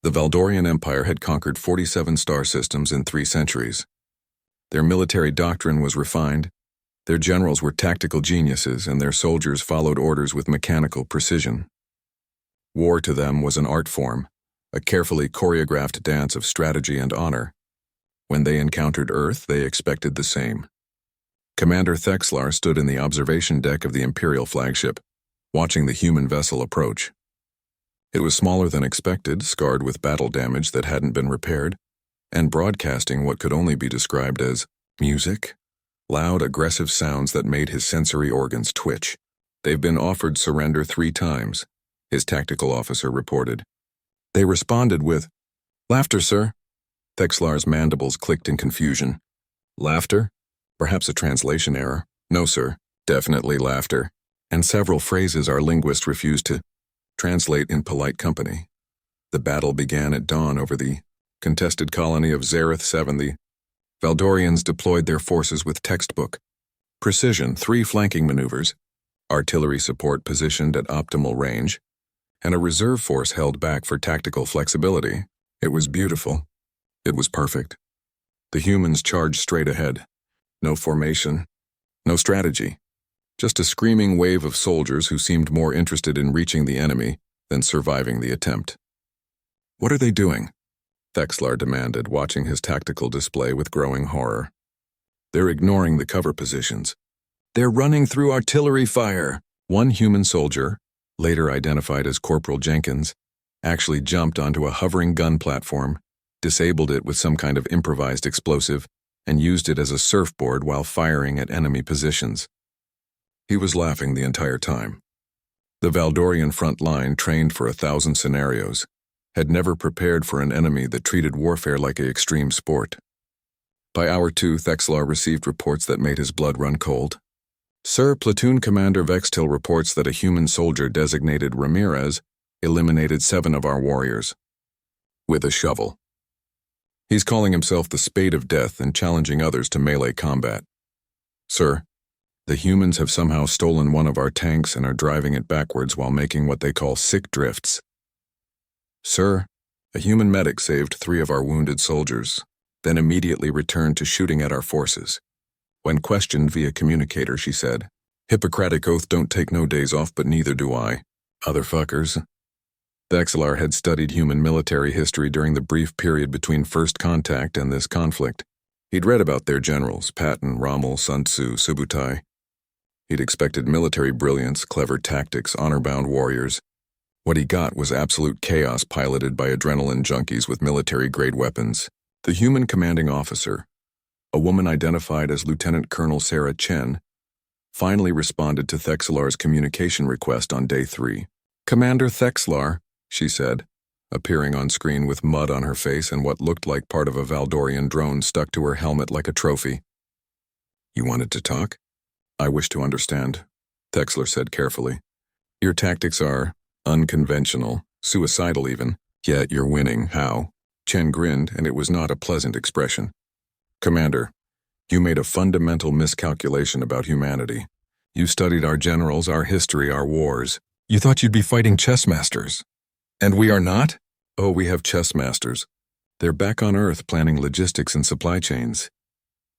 The Valdorian Empire had conquered 47 star systems in 3 centuries. Their military doctrine was refined, their generals were tactical geniuses, and their soldiers followed orders with mechanical precision. War to them was an art form, a carefully choreographed dance of strategy and honor. When they encountered Earth, they expected the same. Commander Thexlar stood in the observation deck of the Imperial flagship, watching the human vessel approach. It was smaller than expected, scarred with battle damage that hadn't been repaired, and broadcasting what could only be described as music, loud, aggressive sounds that made his sensory organs twitch. "They've been offered surrender 3 times, his tactical officer reported. They responded with, "Laughter, sir." Thexlar's mandibles clicked in confusion. Laughter? Perhaps a translation error. No, sir. Definitely laughter. And several phrases our linguist refused to translate in polite company. The battle began at dawn over the contested colony of Zareth 7. The Valdorians deployed their forces with textbook precision, 3 flanking maneuvers, artillery support positioned at optimal range, and a reserve force held back for tactical flexibility. It was beautiful. It was perfect. The humans charged straight ahead. No formation, no strategy. Just a screaming wave of soldiers who seemed more interested in reaching the enemy than surviving the attempt. "What are they doing?" Thexlar demanded, watching his tactical display with growing horror. "They're ignoring the cover positions. They're running through artillery fire." One human soldier, later identified as Corporal Jenkins, actually jumped onto a hovering gun platform, disabled it with some kind of improvised explosive, and used it as a surfboard while firing at enemy positions. He was laughing the entire time. The Valdorian front line, trained for 1,000 scenarios, had never prepared for an enemy that treated warfare like an extreme sport. By hour 2, Thexlar received reports that made his blood run cold. "Sir, Platoon Commander Vextil reports that a human soldier designated Ramirez eliminated 7 of our warriors. With a shovel. He's calling himself the Spade of Death and challenging others to melee combat. Sir, the humans have somehow stolen one of our tanks and are driving it backwards while making what they call sick drifts. Sir, a human medic saved 3 of our wounded soldiers, then immediately returned to shooting at our forces. When questioned via communicator, she said, 'Hippocratic oath don't take no days off, but neither do I. Other fuckers.'" Thexlar had studied human military history during the brief period between first contact and this conflict. He'd read about their generals, Patton, Rommel, Sun Tzu, Subutai. He'd expected military brilliance, clever tactics, honor-bound warriors. What he got was absolute chaos piloted by adrenaline junkies with military-grade weapons. The human commanding officer, a woman identified as Lieutenant Colonel Sarah Chen, finally responded to Thexlar's communication request on day 3. "Commander Thexlar," she said, appearing on screen with mud on her face and what looked like part of a Valdorian drone stuck to her helmet like a trophy. "You wanted to talk?" "I wish to understand," Thexlar said carefully. "Your tactics are unconventional, suicidal even, yet you're winning. How?" Chen grinned, and it was not a pleasant expression. "Commander, you made a fundamental miscalculation about humanity. You studied our generals, our history, our wars. You thought you'd be fighting chess masters. And we are not? Oh, we have chess masters. They're back on Earth planning logistics and supply chains."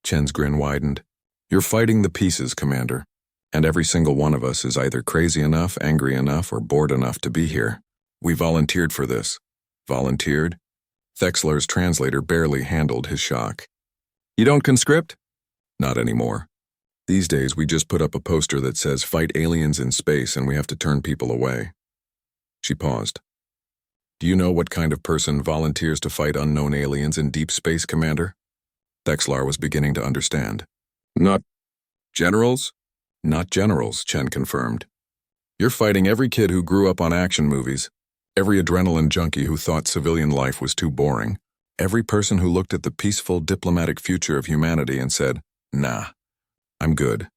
Chen's grin widened. "You're fighting the pieces, Commander. And every single one of us is either crazy enough, angry enough, or bored enough to be here. We volunteered for this." "Volunteered?" Thexlar's translator barely handled his shock. "You don't conscript?" "Not anymore. These days we just put up a poster that says fight aliens in space and we have to turn people away." She paused. "Do you know what kind of person volunteers to fight unknown aliens in deep space, Commander?" Thexlar was beginning to understand. "Not generals?" "Not generals," Chen confirmed. "You're fighting every kid who grew up on action movies, every adrenaline junkie who thought civilian life was too boring, every person who looked at the peaceful diplomatic future of humanity and said, 'Nah, I'm good.'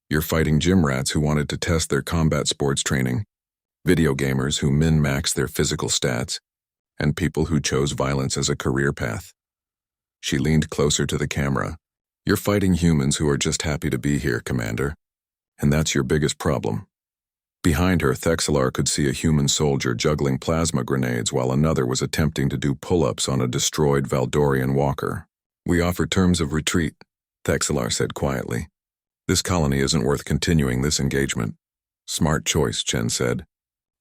You're fighting gym rats who wanted to test their combat sports training, video gamers who min-maxed their physical stats, and people who chose violence as a career path." She leaned closer to the camera. "You're fighting humans who are just happy to be here, Commander. And that's your biggest problem. Behind her, Thexelar could see a human soldier juggling plasma grenades while another was attempting to do pull-ups on a destroyed Valdorian walker. "We offer terms of retreat," Thexelar said quietly. "This colony isn't worth continuing this engagement." "Smart choice," Chen said.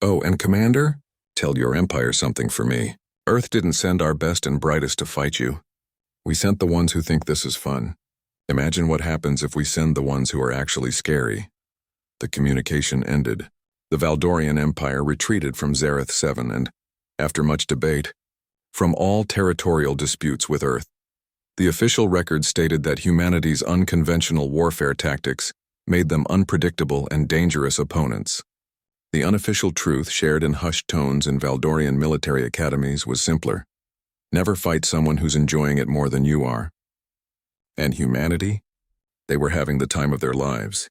"Oh, and Commander? Tell your Empire something for me. Earth didn't send our best and brightest to fight you. We sent the ones who think this is fun. Imagine what happens if we send the ones who are actually scary." The communication ended. The Valdorian Empire retreated from Zareth 7 and, after much debate, from all territorial disputes with Earth. The official record stated that humanity's unconventional warfare tactics made them unpredictable and dangerous opponents. The unofficial truth shared in hushed tones in Valdorian military academies was simpler. Never fight someone who's enjoying it more than you are. And humanity? They were having the time of their lives.